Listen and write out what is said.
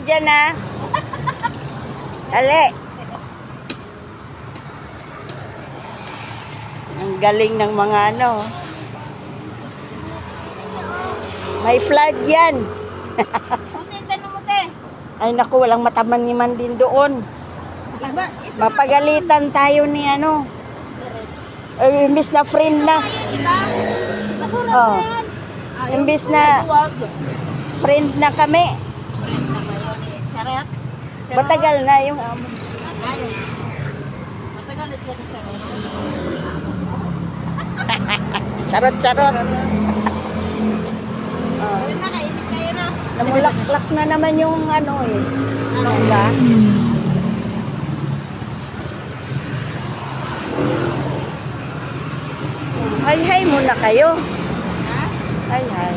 dyan ha. Dali. Ang galing ng mga ano. May flag yan. Tanong mo, te. Ay naku, walang mataman-niman din doon. Mapagalitan tayo ni ano. Imbis na friend na. Oh. Imbis na friend na kami. Matagal na yung amo. Charot-charot. Namulaklak na naman yung ano eh. Mangga. Hi-hi muna kayo. Hi-hi.